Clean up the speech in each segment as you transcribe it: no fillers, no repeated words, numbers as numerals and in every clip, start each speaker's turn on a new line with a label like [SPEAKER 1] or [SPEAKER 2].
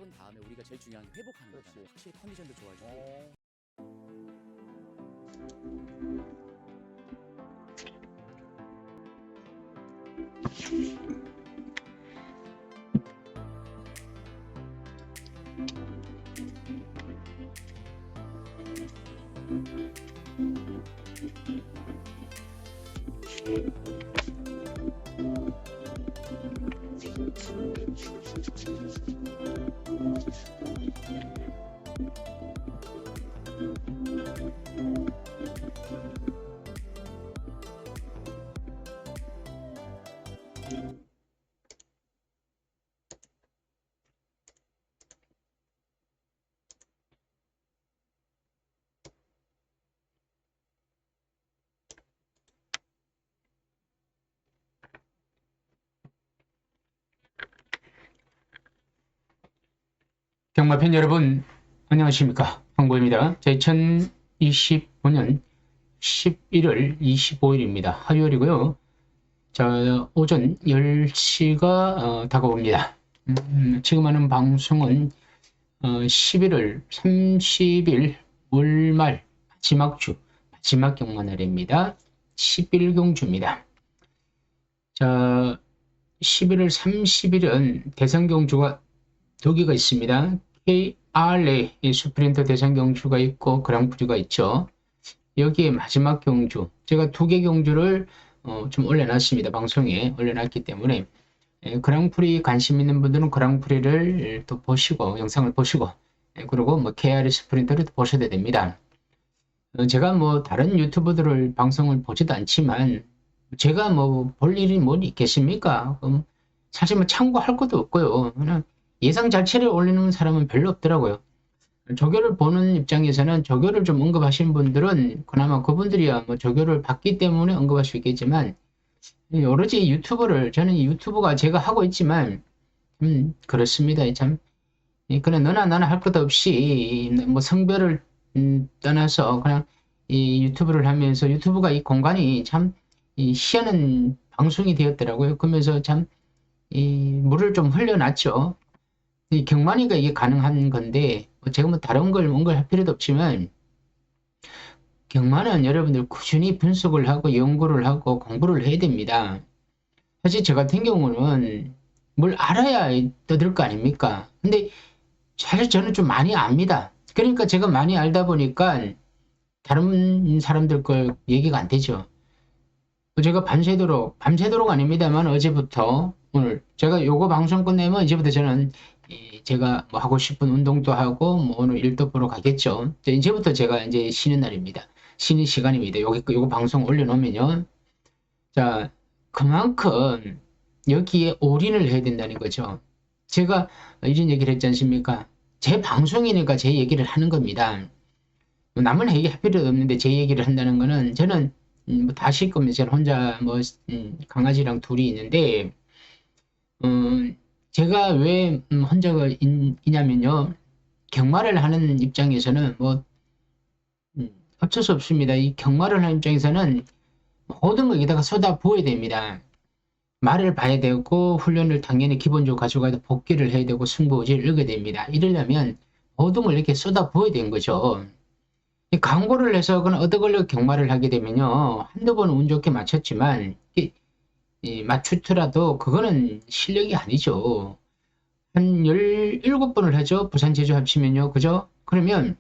[SPEAKER 1] 막은 다음에 우리가 제일 중요한 게 회복하는 거잖아요. 확실히 컨디션도 좋아지고.
[SPEAKER 2] 경마팬 여러분 안녕하십니까, 황보입니다. 2025년 11월 25일입니다. 화요일이고요. 자, 오전 10시가 다가옵니다. 지금 하는 방송은 11월 30일 월말 마지막 경마날입니다. 11경주입니다. 자, 11월 30일은 대상경주가 두 개가 있습니다. KRA 스프린터 대상 경주가 있고 그랑프리가 있죠. 여기에 마지막 경주, 제가 두 개 경주를 좀 올려놨습니다. 방송에 올려놨기 때문에 그랑프리 관심 있는 분들은 그랑프리를 또 보시고 영상을 보시고 그리고 뭐 KRA 스프린터를 보셔야 됩니다. 제가 뭐 다른 유튜버들을 방송을 보지도 않지만 제가 뭐 볼 일이 뭐 있겠습니까? 사실 뭐 참고할 것도 없고요. 그냥 예상 자체를 올리는 사람은 별로 없더라고요. 조교를 보는 입장에서는 조교를 좀 언급하신 분들은 그나마 그분들이야 뭐 조교를 받기 때문에 언급할 수 있겠지만 오로지 저는 유튜브가 제가 하고 있지만 그렇습니다. 참 그냥 너나 나나 할 것 없이 뭐 성별을 떠나서 그냥 이 유튜브를 하면서 유튜브가 이 공간이 참 희한한 방송이 되었더라고요. 그러면서 참 이 물을 좀 흘려놨죠. 이 경만이가 이게 가능한 건데 제가 뭐 다른 걸 뭔가 할 필요도 없지만 경만은 여러분들 꾸준히 분석을 하고 연구를 하고 공부를 해야 됩니다. 사실 저 같은 경우는 뭘 알아야 떠들 거 아닙니까? 근데 사실 저는 좀 많이 압니다. 그러니까 제가 많이 알다 보니까 다른 사람들 걸 얘기가 안 되죠. 제가 밤새도록 아닙니다만 어제부터 오늘 제가 요거 방송 끝내면 이제부터 저는 제가 뭐 하고 싶은 운동도 하고 뭐 오늘 일도 보러 가겠죠. 이제부터 제가 이제 쉬는 날입니다. 쉬는 시간입니다. 요거 방송 올려놓으면요. 자, 그만큼 여기에 올인을 해야 된다는 거죠. 제가 이런 얘기를 했지 않습니까? 제 방송이니까 제 얘기를 하는 겁니다. 남은 얘기할 필요도 없는데 제 얘기를 한다는 거는 저는 뭐 다실 겁니다. 저는 혼자 뭐 강아지랑 둘이 있는데 제가 왜 혼자가 있냐면요. 경마를 하는 입장에서는 뭐 어쩔 수 없습니다. 이 경마를 하는 입장에서는 모든 걸 여기다가 쏟아 부어야 됩니다. 말을 봐야 되고 훈련을 당연히 기본적으로 가져가야 되고 복귀를 해야 되고 승부의지를 읽어야 됩니다. 이러려면 모든 걸 이렇게 쏟아 부어야 되는 거죠. 광고를 해서 그건 얻어걸려 경마를 하게 되면요. 한두 번은 운 좋게 맞췄지만 맞추더라도 그거는 실력이 아니죠. 한 17번을 하죠. 부산 제주 합치면요. 그죠? 그러면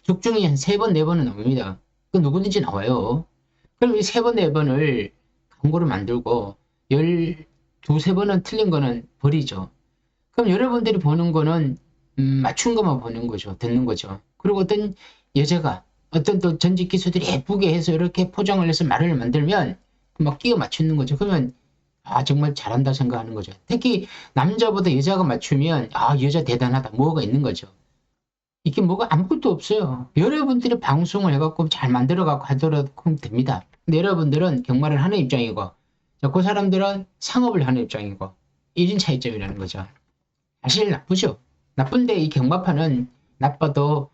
[SPEAKER 2] 죽중이 한 3번, 4번은 나옵니다. 그 누구든지 나와요. 그럼 이 3번, 4번을 광고를 만들고 12, 3번은 틀린 거는 버리죠. 그럼 여러분들이 보는 거는 맞춘 것만 보는 거죠. 듣는 거죠. 그리고 어떤 여자가 어떤 또 전직 기수들이 예쁘게 해서 이렇게 포장을 해서 말을 만들면 막 끼워 맞추는 거죠. 그러면 정말 잘한다 생각하는 거죠. 특히 남자보다 여자가 맞추면 여자 대단하다 뭐가 있는 거죠. 이게 뭐가 아무것도 없어요. 여러분들이 방송을 해갖고 잘 만들어갖고 하더라도 됩니다. 근데 여러분들은 경마를 하는 입장이고 그 사람들은 상업을 하는 입장이고 1인 차이점이라는 거죠. 사실 나쁘죠. 나쁜데 이 경마판은 나빠도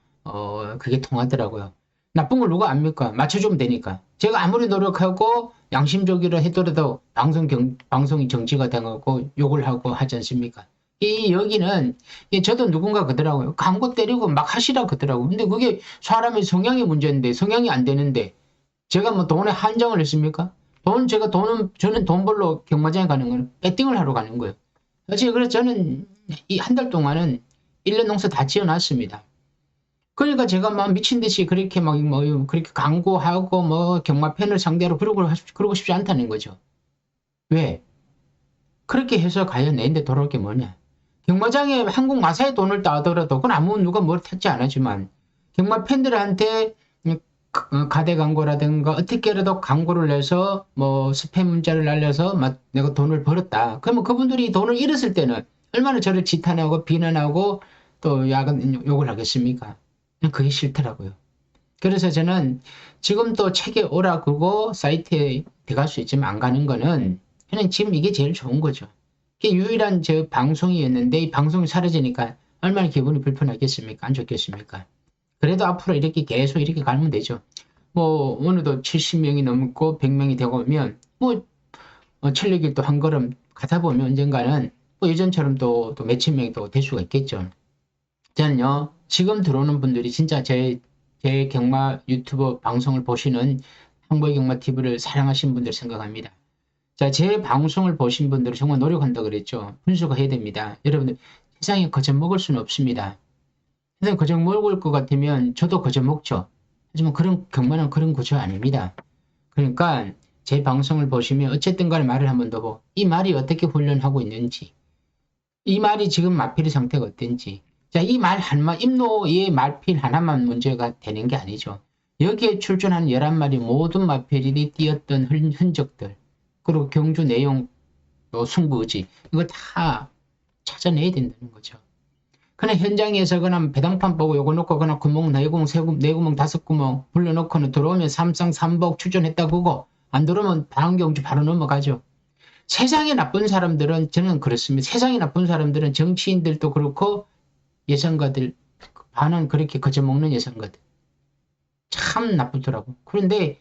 [SPEAKER 2] 그게 통하더라고요. 나쁜 걸 누가 압니까? 맞춰주면 되니까. 제가 아무리 노력하고 양심적으로 해더라도 방송이 정지가 돼갖고 욕을 하고 하지 않습니까? 여기는 저도 누군가 그러더라고요. 광고 때리고 막 하시라 그러더라고요. 근데 그게 사람의 성향의 문제인데 성향이 안 되는데 제가 뭐 돈에 한정을 했습니까? 저는 돈 벌러 경마장에 가는 거는 배팅을 하러 가는 거예요. 그래서 저는 이 한 달 동안은 1년 농사 다 지어놨습니다. 그러니까 제가 막 미친 듯이 그렇게 그렇게 광고하고 뭐 경마팬을 상대로 그러고 싶지 않다는 거죠. 왜? 그렇게 해서 과연 내인데 돌아올 게 뭐냐? 경마장에 한국 마사에 돈을 따더라도 그건 아무 누가 뭘 탓지 안 하지만 경마 팬들한테 가대 광고라든가 어떻게라도 광고를 내서 뭐 스팸 문자를 날려서 막 내가 돈을 벌었다. 그러면 그분들이 돈을 잃었을 때는 얼마나 저를 지탄하고 비난하고 또 야간 욕을 하겠습니까? 그게 싫더라고요. 그래서 저는 지금 또 책에 오라 그러고 사이트에 들어갈 수 있지만 안 가는 거는 그냥 지금 이게 제일 좋은 거죠. 이게 유일한 저 방송이었는데 이 방송이 사라지니까 얼마나 기분이 불편하겠습니까? 안 좋겠습니까? 그래도 앞으로 이렇게 계속 이렇게 가면 되죠. 뭐 어느덧 70명이 넘고 100명이 되고 오면 뭐 천리길 또 한 걸음 가다 보면 언젠가는 뭐 예전처럼 또 몇천 명이 또 될 수가 있겠죠. 저는요 지금 들어오는 분들이 진짜 제 경마 유튜버 방송을 보시는 황보의 경마 TV를 사랑하시는 분들 생각합니다. 자, 제 방송을 보신 분들은 정말 노력한다 그랬죠. 분수가 해야 됩니다. 여러분들 세상에 거저 먹을 수는 없습니다. 세상에 거저 먹을 것 같으면 저도 거저 먹죠. 하지만 그런 경마는 그런 구조 아닙니다. 그러니까 제 방송을 보시면 어쨌든 간에 말을 한번 더 보고 이 말이 어떻게 훈련하고 있는지 이 말이 지금 마필의 상태가 어떤지 자, 이 말 한마 임노의 말필 하나만 문제가 되는 게 아니죠. 여기에 출전한 11마리 모든 마필이 띄었던 흔적들 그리고 경주 내용 승부 의지 이거 다 찾아내야 된다는 거죠. 그냥 현장에서 그냥 배당판 보고 요거 놓고 그냥 구멍 4구멍 4구멍 5구멍 불러놓고는 들어오면 삼상 삼복 출전했다 그거 안 들어오면 방경주 바로 넘어가죠. 세상에 나쁜 사람들은 저는 그렇습니다. 세상에 나쁜 사람들은 정치인들도 그렇고 예상가들 반은 그렇게 거저먹는 예상가들 참 나쁘더라고. 그런데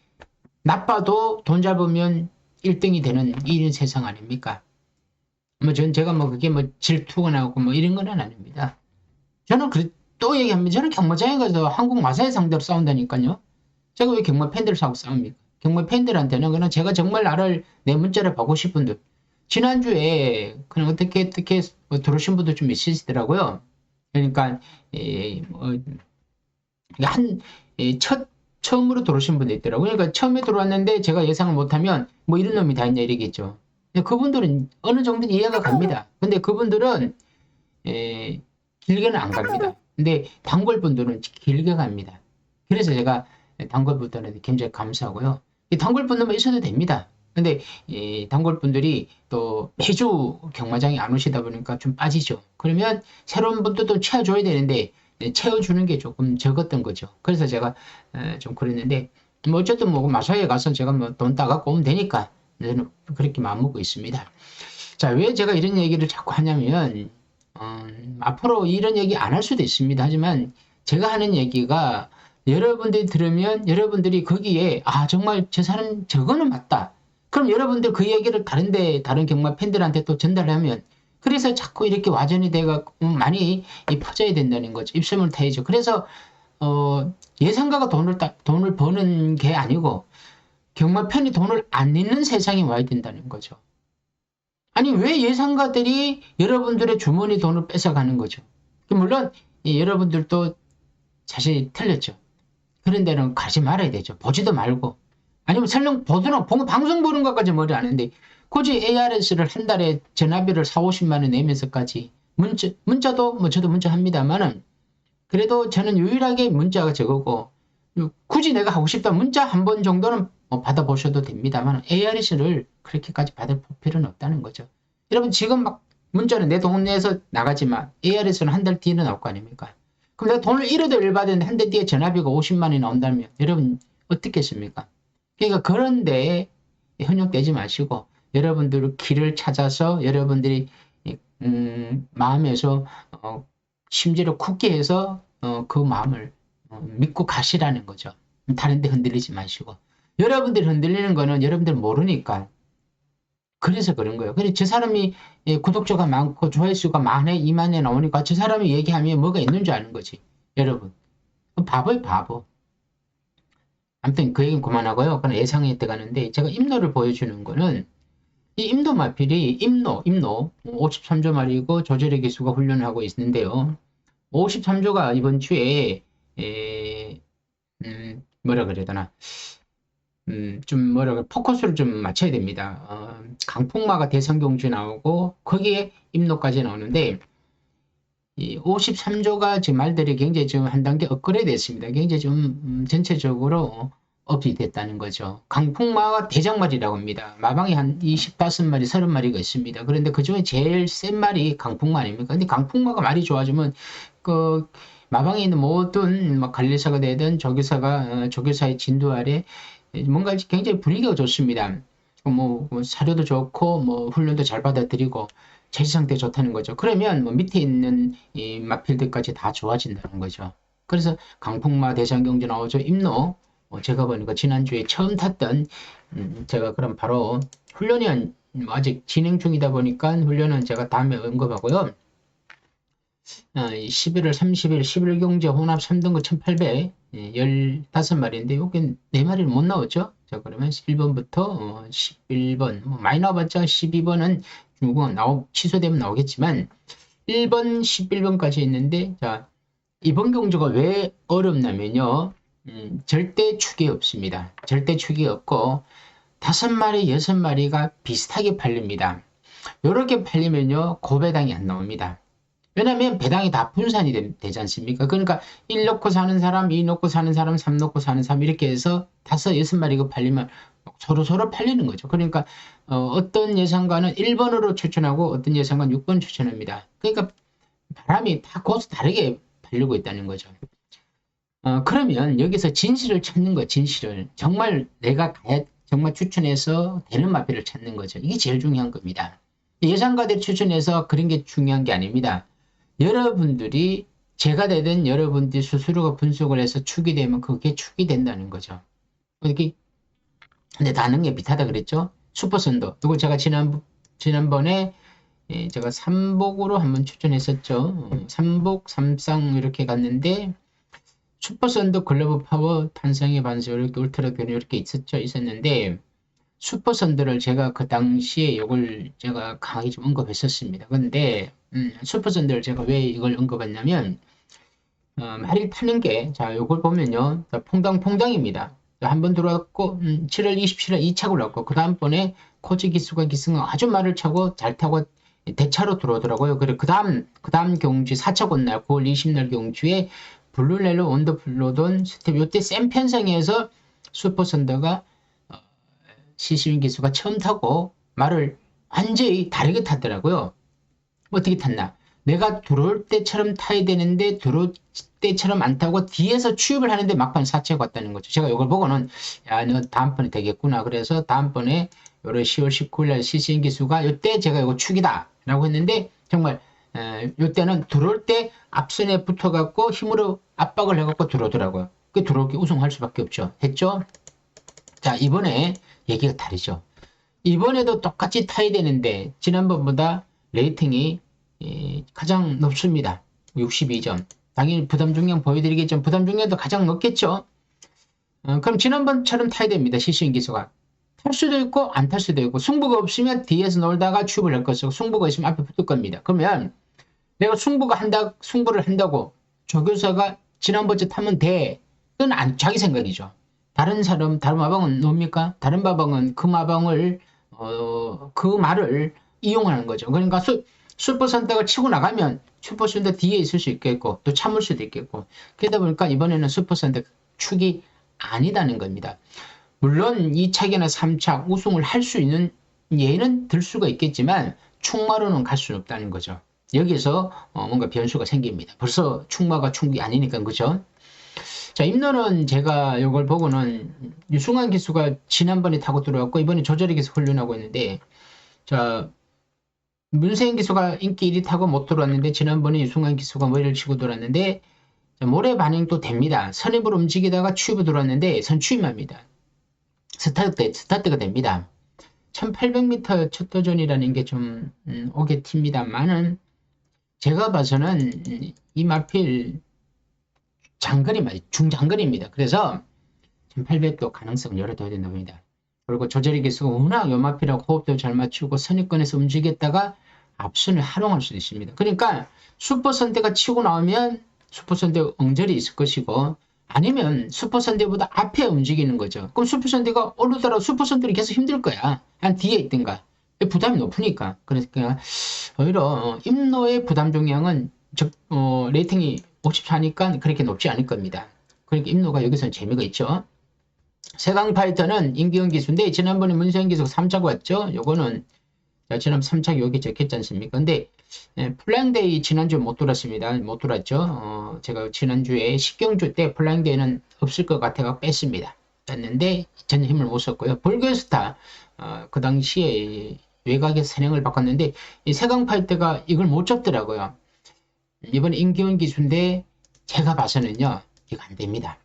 [SPEAKER 2] 나빠도 돈 잡으면 1등이 되는 이런 세상 아닙니까? 제가 그게 질투가 나고 이런 건 아닙니다. 저는 또 얘기합니다. 저는 경마장에 가서 한국 마사회 상대로 싸운다니까요. 제가 왜 경마 팬들하고 싸웁니까? 경마 팬들한테는 그냥 제가 정말 나를 내 문자를 보고 싶은 분들 지난주에 그냥 어떻게 들어오신 분들 좀 있으시더라고요. 그러니까 처음으로 들어오신 분도 있더라고요. 그러니까 처음에 들어왔는데 제가 예상을 못하면 이런 놈이 다 있냐 이러겠죠. 그분들은 어느 정도는 이해가 갑니다. 근데 그분들은 길게는 안 갑니다. 근데 단골분들은 길게 갑니다. 그래서 제가 단골분들한테 굉장히 감사하고요. 단골분들만 있어도 됩니다. 근데 단골분들이 또 매주 경마장에 안 오시다 보니까 좀 빠지죠. 그러면 새로운 분들도 채워줘야 되는데 채워주는 게 조금 적었던 거죠. 그래서 제가 좀 그랬는데 어쨌든 마사회에 가서 제가 돈 따갖고 오면 되니까 저는 그렇게 마음먹고 있습니다. 자, 왜 제가 이런 얘기를 자꾸 하냐면 앞으로 이런 얘기 안 할 수도 있습니다. 하지만 제가 하는 얘기가 여러분들이 들으면 여러분들이 거기에 정말 저 사람 저거는 맞다. 그럼 여러분들 그 얘기를 다른 경마 팬들한테 또 전달하면 그래서 자꾸 이렇게 와전이 돼가 많이 퍼져야 된다는 거죠. 입소문을 타야죠. 그래서 예상가가 돈을 버는 게 아니고 경마편이 돈을 안 내는 세상이 와야 된다는 거죠. 아니 왜 예상가들이 여러분들의 주머니 돈을 뺏어가는 거죠. 물론 여러분들도 사실 틀렸죠. 그런 데는 가지 말아야 되죠. 보지도 말고 아니면 설령 방송 보는 것까지 머리 안 하는데 굳이 ARS를 한 달에 전화비를 4,50만 원 내면서까지 문자도 저도 문자 합니다만은 그래도 저는 유일하게 문자가 저거고 굳이 내가 하고 싶다 문자 한 번 정도는 받아보셔도 됩니다만 ARS를 그렇게까지 받을 필요는 없다는 거죠. 여러분 지금 문자는 내 돈 내서 나가지만 ARS는 한 달 뒤에는 나올 거 아닙니까? 그럼 내가 돈을 잃어도 열받았는데 한 달 뒤에 전화비가 50만 원이 나온다면 여러분 어떻겠습니까? 그러니까 그런데 현혹되지 마시고 여러분들 길을 찾아서 여러분들이 마음에서 심지어 굳게 해서 그 마음을 믿고 가시라는 거죠. 다른 데 흔들리지 마시고 여러분들이 흔들리는 거는 여러분들 모르니까 그래서 그런 거예요. 그래, 저 사람이 구독자가 많고 조회수가 만에 2만에 나오니까 저 사람이 얘기하면 뭐가 있는 줄 아는 거지. 여러분. 바보예요, 바보. 아무튼 그 얘기는 그만하고요. 그냥 예상에 들어가는데 제가 임노를 보여주는 거는 이 임노 마필이 임노 53조 말이고 조절의 기수가 훈련하고 있는데요. 53조가 이번 주에 뭐라 그래야 되나 좀 뭐라 포커스를 좀 맞춰야 됩니다. 강풍마가 대성경주 나오고 거기에 임노까지 나오는데 이 53조가 지금 말들이 굉장히 좀 한 단계 업그레이드 됐습니다. 굉장히 좀 전체적으로 업이 됐다는 거죠. 강풍마가 대장말이라고 합니다. 마방이 한 25마리, 30마리가 있습니다. 그런데 그 중에 제일 센 말이 강풍마 아닙니까? 근데 강풍마가 말이 좋아지면 그 마방에 있는 모든 막 관리사가 되든 조교사가 조교사의 진도 아래 뭔가 굉장히 분위기가 좋습니다. 뭐 사료도 좋고 뭐 훈련도 잘 받아들이고 체질 상태 좋다는 거죠. 그러면 뭐 밑에 있는 이 마필드까지 다 좋아진다는 거죠. 그래서 강풍마 대장경주 나오죠. 임노 제가 보니까 지난주에 처음 탔던 제가 그럼 바로 훈련이 아직 진행 중이다 보니까 훈련은 제가 다음에 언급하고요. 11월 30일 11 경제 혼합 3등급 1800 15마리인데 여긴 4마리를 못 나왔죠. 자 그러면 1번부터 11번 많이 나와봤자 12번은 중국은 취소되면 나오겠지만 1번 11번까지 있는데 자 이번 경주가 왜 어렵냐면요. 절대 축이 없습니다. 절대 축이 없고 5마리 6마리가 비슷하게 팔립니다. 이렇게 팔리면요 고배당이 안 나옵니다. 왜냐면 배당이 다 분산이 되지 않습니까? 그러니까 1 넣고 사는 사람, 2 넣고 사는 사람, 3 넣고 사는 사람 이렇게 해서 5, 6마리가 팔리면 서로 팔리는 거죠. 그러니까 어떤 예상가는 1번으로 추천하고 어떤 예상가는 6번 추천합니다. 그러니까 바람이 다 고수 다르게 팔리고 있다는 거죠. 그러면 여기서 진실을 찾는 거, 진실을. 정말 내가 정말 추천해서 되는 마필을 찾는 거죠. 이게 제일 중요한 겁니다. 예상가들 추천해서 그런 게 중요한 게 아닙니다. 여러분들이 제가 되든 여러분들이 스스로가 분석을 해서 축이 되면 그게 축이 된다는 거죠. 이렇게 근데 다른 게 비슷하다 그랬죠? 슈퍼선도. 이거 제가 지난번에 제가 3복으로 한번 추천했었죠. 3복, 3쌍 이렇게 갔는데 슈퍼선도 글로브 파워, 탄성의 반수 이렇게 울트라 견이 이렇게 있었는데 슈퍼선들을 제가 그 당시에 이걸 제가 강하게 좀 언급했었습니다. 근데 슈퍼선들을 제가 왜 이걸 언급했냐면 말이 타는 게 자 이걸 보면요 퐁당퐁당입니다. 한 번 들어왔고 7월 27일 2차 올랐고 그 다음번에 코지 기수가 기승은 아주 말을 차고 잘 타고 대차로 들어오더라고요. 그리고 그 다음 경주 4차 곧날 9월 20일 경주에 블루렐로 원더플로돈 스텝 요때 센 편성에서 슈퍼선더가 시시윈 기수가 처음 타고 말을 완전히 다르게 탔더라고요. 어떻게 탔나? 내가 들어올 때처럼 타야 되는데 들어올 때처럼 안 타고 뒤에서 추입을 하는데 막판 사채가 왔다는 거죠. 제가 이걸 보고는 야, 너 다음번에 되겠구나. 그래서 다음번에 요런 10월 19일 날 시시인 기수가 요때 제가 이거 축이다 라고 했는데 정말 요때는 들어올 때 앞선에 붙어갖고 힘으로 압박을 해갖고 들어오더라고요. 그 들어오게 우승할 수밖에 없죠. 했죠? 자 이번에 얘기가 다르죠. 이번에도 똑같이 타야 되는데 지난번보다 레이팅이 가장 높습니다. 62점. 당연히 부담 중량 보여드리겠지만 부담 중량도 가장 높겠죠. 그럼 지난번처럼 타야 됩니다. 시시인 기수가. 탈 수도 있고 안 탈 수도 있고 승부가 없으면 뒤에서 놀다가 추입을 할 것이고 승부가 있으면 앞에 붙을 겁니다. 그러면 내가 승부를 한다고 조교사가 지난번째 타면 돼. 그건 자기 생각이죠. 다른 마방은 뭡니까? 다른 마방은 그 마방을 그 말을 이용하는 거죠. 그러니까 슈퍼 선택을 치고 나가면 슈퍼 선택 뒤에 있을 수 있겠고 또 참을 수도 있겠고 그러다 보니까 이번에는 슈퍼 선택 축이 아니다는 겁니다. 물론 2차기나 3차 우승을 할 수 있는 예는 들 수가 있겠지만 축마로는 갈 수는 없다는 거죠. 여기서 뭔가 변수가 생깁니다. 벌써 축마가 축이 아니니까 그죠? 자, 임노는 제가 이걸 보고는 유승환 기수가 지난번에 타고 들어왔고 이번에 조절의 기수 훈련하고 있는데 자 문세인 기수가 인기 1위 타고 못 들어왔는데 지난번에 유승환 기수가 머리를 치고 들어왔는데 모래 반응도 됩니다. 선입으로 움직이다가 추입으로 들어왔는데 선추입합니다. 스타트가 됩니다. 1800m 첫 도전이라는 게 좀 오겠습니다만은 제가 봐서는 이 마필 장거리 말 중장거리입니다. 그래서 1800도 가능성을 열어둬야 된다고 봅니다. 그리고 조절의 기수가 워낙 요 마필하고 호흡도 잘 맞추고 선입권에서 움직였다가 앞선을 활용할 수도 있습니다. 그러니까 슈퍼선대가 치고 나오면 슈퍼선대 엉절이 있을 것이고 아니면 슈퍼선대보다 앞에 움직이는 거죠. 그럼 슈퍼선대가 오르더라도 슈퍼선대는 계속 힘들 거야. 한 뒤에 있든가. 부담이 높으니까. 그러니까 오히려 임노의 부담 종량은 레이팅이 54니까 그렇게 높지 않을 겁니다. 그러니까 임노가 여기서는 재미가 있죠. 세강 파이터는 임기훈 기수인데 지난번에 문세영 기수가 3차고 왔죠. 요거는 지난번 3차 여기 적혔지 않습니까? 근데 플라잉데이 지난주에 못 돌았습니다. 못 돌았죠. 제가 지난주에 10경주 때 플라잉데이는 없을 것 같아서 뺐습니다. 뺐는데 전혀 힘을 못 썼고요. 볼그스타 그 당시에 외곽에 선행을 바꿨는데 이 세강 파이터가 이걸 못 잡더라고요. 이번에 임기훈 기수인데 제가 봐서는요. 이거 안 됩니다.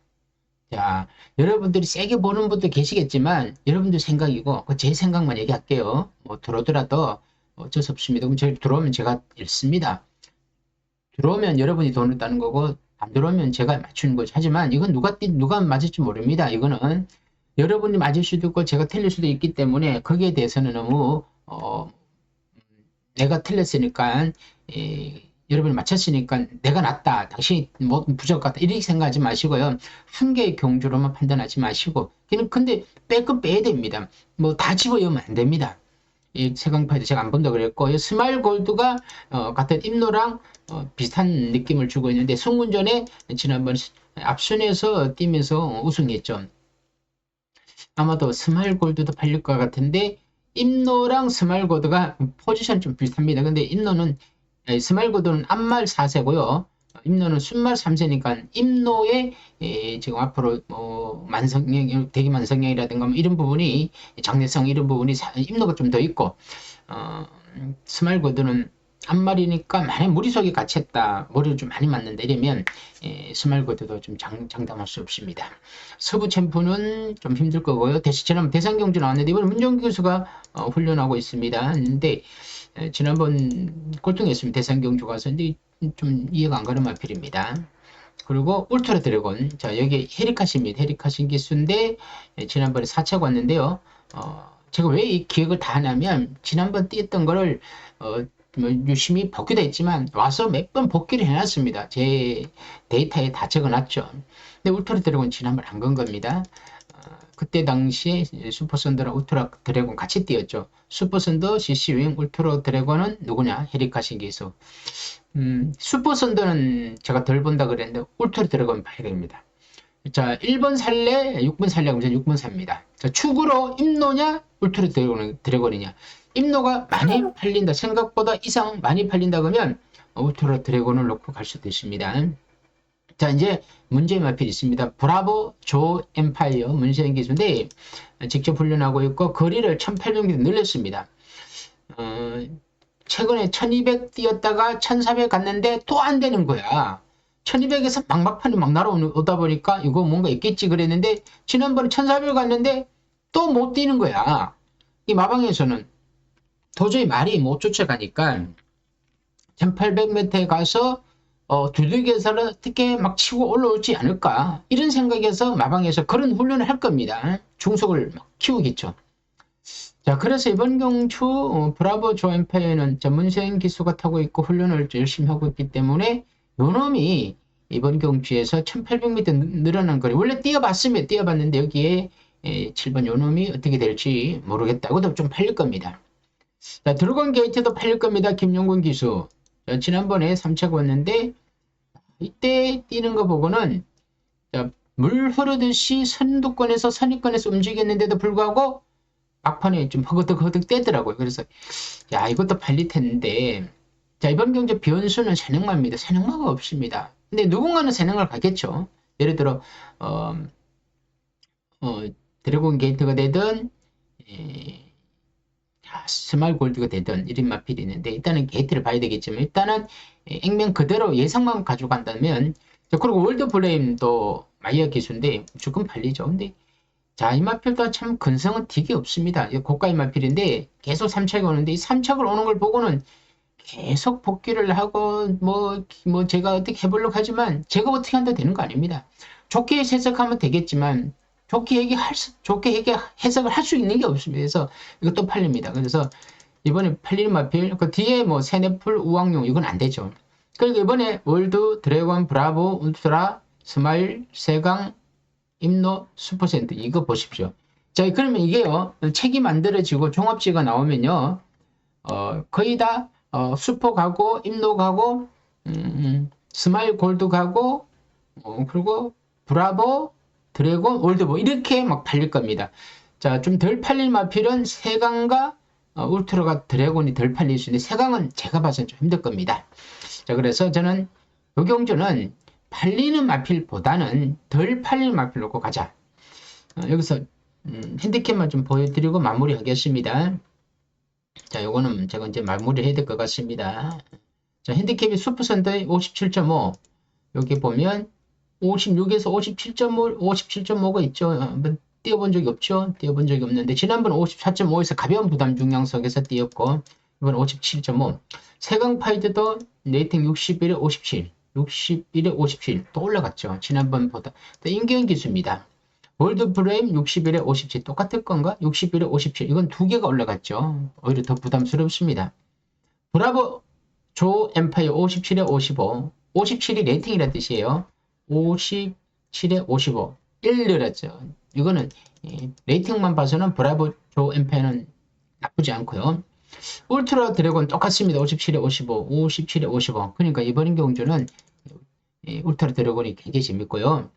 [SPEAKER 2] 자, 여러분들이 세게 보는 분도 계시겠지만 여러분들 생각이고 제 생각만 얘기할게요. 뭐 들어오더라도 어쩔 수 없습니다. 그럼 저희 들어오면 제가 읽습니다. 들어오면 여러분이 돈을 따는 거고 안 들어오면 제가 맞추는 거죠. 하지만 이건 누가 맞을지 모릅니다. 이거는 여러분이 맞을 수도 있고 제가 틀릴 수도 있기 때문에 거기에 대해서는 너무 내가 틀렸으니까 여러분이 맞췄으니까 내가 낫다, 당신이 뭐 부족하다 이렇게 생각하지 마시고요. 한 개의 경주로만 판단하지 마시고 근데 빼끔 빼야 됩니다. 뭐 다 집어넣으면 안 됩니다. 이 세강파이도 제가 안 본다 그랬고 스마일 골드가 같은 임노랑 비슷한 느낌을 주고 있는데 송군전에 지난번 앞순에서 뛰면서 우승했죠. 아마도 스마일 골드도 팔릴 것 같은데 임노랑 스마일 골드가 포지션 좀 비슷합니다. 근데 임노는 스마일 골드는 앞말 4세고요. 임노는 순말 3세니까 임노의 지금 앞으로 만성형, 대기만성형이라든가 뭐 이런 부분이 장래성 이런 부분이 임노가 좀 더 있고 스마일 골드는 앞말이니까 만약 무리속에 갇혔다 머리를 좀 많이 맞는다 이러면 스마일 골드도 좀 장담할 수 없습니다. 서부 챔프는 좀 힘들 거고요. 지난번 대상경주 나왔는데 이번에 문정기 교수가 훈련하고 있습니다. 근데 지난번 꼴등했습니다. 대상경주 가서. 근데 좀 이해가 안 가는 마필입니다. 그리고 울트라 드래곤. 자, 여기 헤리카시입니다. 헤리카신 기수인데 지난번에 4차가 왔는데요. 제가 왜 이 기억을 다 하냐면 지난번 뛰었던 거를 유심히 복귀도 했지만 와서 몇 번 복귀를 해놨습니다. 제 데이터에 다 적어놨죠. 근데 울트라 드래곤 지난번 안 건 겁니다. 그때 당시에 슈퍼선더랑 울트라 드래곤 같이 뛰었죠. 슈퍼선더, CC윙, 울트라 드래곤은 누구냐? 헤리카신 기수. 슈퍼선더는 제가 덜 본다 그랬는데 울트라 드래곤 봐야 됩니다. 자, 1번 살래, 6번 살래, 그러면 6번 삽니다. 자, 축으로 임노냐, 울트라 드래곤이냐. 임노가 많이 팔린다, 생각보다 이상 많이 팔린다 그러면 울트라 드래곤을 놓고 갈 수도 있습니다. 자, 이제 문제의 마필이 있습니다. 브라보 조 엠파이어 문세영 기수인데 직접 훈련하고 있고 거리를 1800m 늘렸습니다. 최근에 1200 뛰었다가 1400 갔는데 또 안 되는 거야. 1200에서 막판이 막 날아오다 보니까 이거 뭔가 있겠지 그랬는데 지난번에 1400 갔는데 또 못 뛰는 거야. 이 마방에서는 도저히 말이 못 쫓아가니까 1800m에 가서 두들겨서는 어떻게 막 치고 올라올지 않을까 이런 생각에서 마방에서 그런 훈련을 할 겁니다. 중속을 막 키우겠죠. 자, 그래서 이번 경주 브라보 조 엠파이어는 문세영 기수가 타고 있고 훈련을 열심히 하고 있기 때문에 요놈이 이번 경주에서 1800m 늘어난 거리 원래 뛰어봤는데 여기에 7번 요놈이 어떻게 될지 모르겠다고도 좀 팔릴 겁니다. 자, 드래곤 게이트도 팔릴 겁니다. 김용근 기수. 지난번에 3차가 왔는데 이때 뛰는 거 보고는 물 흐르듯이 선두권에서 선입권에서 움직였는데도 불구하고 막판에 좀 허덕허덕 떼더라고요. 그래서 야, 이것도 팔릴 텐데 자, 이번 경주 변수는 산행마입니다. 산행마가 없습니다. 근데 누군가는 산행을 가겠죠. 예를 들어 드래곤 게이트가 되든 스마일 골드가 되든 이런 마필이 있는데 일단은 게이트를 봐야 되겠지만 일단은 액면 그대로 예상만 가져간다면 그리고 월드 플레임도 마이어 기수인데 무조건 팔리죠. 근데 자, 이 마필도 참 근성은 되게 없습니다. 이 고가 이마필인데 계속 3착이 오는데 이 3착을 오는 걸 보고는 계속 복귀를 하고 뭐 제가 어떻게 해보려고 하지만 제가 어떻게 한다 되는 거 아닙니다. 좋게 해석하면 되겠지만 좋게 해석을 할 수 있는 게 없습니다. 그래서 이것도 팔립니다. 그래서 이번에 팔리는 마필 그 뒤에 뭐 세네풀 우왕용 이건 안 되죠. 그리고 이번에 월드, 드래곤, 브라보, 울트라, 스마일, 세강, 임노, 슈퍼센트 이거 보십시오. 자, 그러면 이게요 책이 만들어지고 종합지가 나오면요 거의 다 슈퍼 가고 임노 가고 스마일 골드 가고 그리고 브라보, 드래곤, 월드보 이렇게 막 팔릴 겁니다. 자, 좀 덜 팔릴 마필은 세강과 울트라가 드래곤이 덜 팔릴 수 있는데 세강은 제가 봐서는 좀 힘들 겁니다. 자, 그래서 저는 요경주는 팔리는 마필보다는 덜 팔릴 마필 놓고 가자. 여기서 핸디캡만 좀 보여드리고 마무리하겠습니다. 자, 요거는 제가 이제 마무리해야 될 것 같습니다. 자, 핸디캡이 슈퍼선더의 57.5 여기 보면 56에서 57.5, 57.5가 있죠. 한번 띄워본 적이 없죠. 띄워본 적이 없는데 지난번 54.5에서 가벼운 부담 중량석에서 띄웠고 이번 57.5 세강파이드도 레이팅 61에 57 61에 57 또 올라갔죠. 지난번보다 또 임기현 기수입니다. 월드프레임 61에 57 똑같을 건가? 61에 57 이건 두 개가 올라갔죠. 오히려 더 부담스럽습니다. 브라보 조 엠파이어 57에 55 57이 레이팅이란 뜻이에요. 57에 55 1 늘었죠. 이거는 레이팅만 봐서는 브라보 조 엠파이어는 나쁘지 않고요. 울트라 드래곤 똑같습니다. 57에 55 57에 55 그러니까 이번 경주는 울트라 드래곤이 굉장히 재밌고요.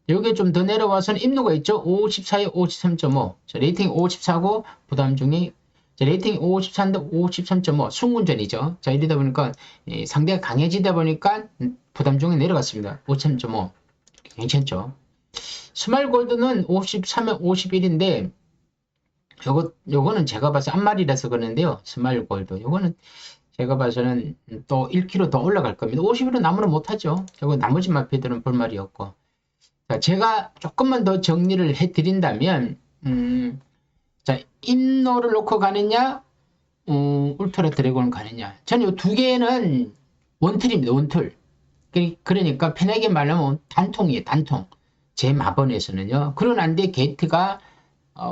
[SPEAKER 2] 여기에 좀 더 내려와서는 임노가 있죠. 54에 53.5 레이팅 54고 부담 중에 레이팅 54인데 53.5 순군전이죠. 자, 이러다 보니까 상대가 강해지다 보니까 부담 중에 내려갔습니다. 53.5 괜찮죠. 스마일 골드는 53에 51인데 요거는 제가 봐서 앞말이라서 그러는데요. 스마일 골드 요거는 제가 봐서는 또 1kg 더 올라갈 겁니다. 50으로 나무는 못하죠. 저거 나머지 마피들은 볼 말이 없고. 자, 제가 조금만 더 정리를 해드린다면 자, 임노를 놓고 가느냐 울트라 드래곤을 가느냐 저는 이 두 개는 원툴입니다. 원툴. 그러니까 편하게 말하면 단통이에요. 단통. 제 마번에서는요. 그런데 게이트가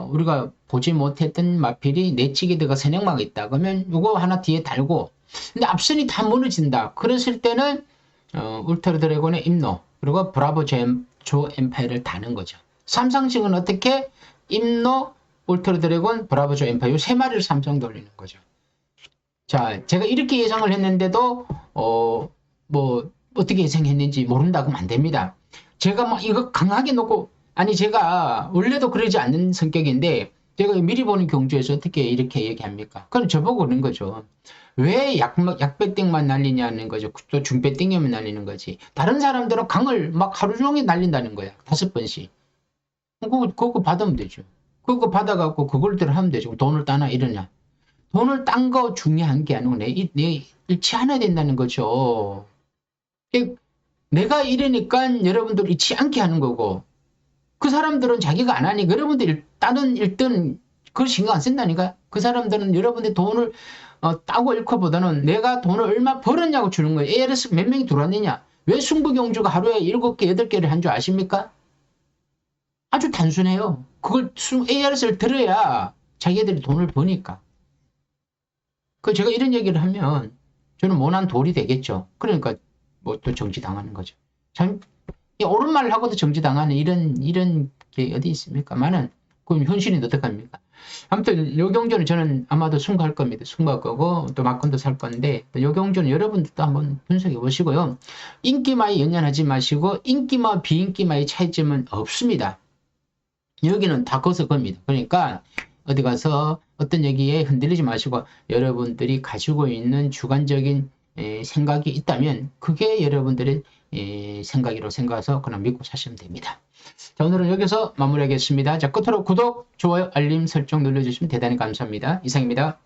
[SPEAKER 2] 우리가 보지 못했던 마필이 내치게 들어가 선행마가 있다. 그러면 이거 하나 뒤에 달고 근데 앞선이 다 무너진다. 그랬을 때는 울트라 드래곤의 임노 그리고 브라보 조 엠파이어를 다는 거죠. 삼성식은 어떻게? 임노, 울트라 드래곤, 브라보 조 엠파이어 세 마리를 삼성 돌리는 거죠. 자, 제가 이렇게 예상을 했는데도 뭐 어떻게 예상했는지 모른다 그러면 안 됩니다. 제가 막 이거 강하게 놓고 아니 제가 원래도 그러지 않는 성격인데 제가 미리 보는 경주에서 어떻게 이렇게 얘기합니까? 그건 저보고 그런 거죠. 왜 약배땡만 날리냐는 거죠. 또 중배땡이면 날리는 거지. 다른 사람들은 강을 막 하루 종일 날린다는 거야. 5번씩. 그거 받으면 되죠. 그거 받아갖고 그걸 대로 하면 되죠. 돈을 따나 이러냐. 돈을 딴 거 중요한 게 아니고 내 잃지 않아야 된다는 거죠. 내가 이러니까 여러분들 잃지 않게 하는 거고 그 사람들은 자기가 안 하니까 여러분들 다른 1등 그걸 신경 안 쓴다니까. 그 사람들은 여러분들 돈을 따고 잃고보다는 내가 돈을 얼마 벌었냐고 주는 거예요. ARS 몇 명이 들어왔느냐. 왜 승부경주가 하루에 7개 8개를 한 줄 아십니까? 아주 단순해요. 그걸 ARS를 들어야 자기들이 돈을 버니까. 제가 이런 얘기를 하면 저는 모난 돌이 되겠죠. 그러니까 뭐 또 정지당하는 거죠. 참 옳은 말을 하고도 정지당하는 이런 게 어디 있습니까? 많은 그럼 현실인데 어떡합니까? 아무튼 요 경주는 저는 아마도 승부할 겁니다. 승부할 거고 또 막건도 살 건데 요 경주는 여러분들도 한번 분석해 보시고요. 인기마에 연연하지 마시고 인기마 비인기마의 차이점은 없습니다. 여기는 다 거기서 겁니다. 그러니까 어디 가서 어떤 얘기에 흔들리지 마시고 여러분들이 가지고 있는 주관적인 생각이 있다면 그게 여러분들의 생각이라고 생각해서 그냥 믿고 사시면 됩니다. 자, 오늘은 여기서 마무리하겠습니다. 자, 끝으로 구독, 좋아요, 알림 설정 눌러주시면 대단히 감사합니다. 이상입니다.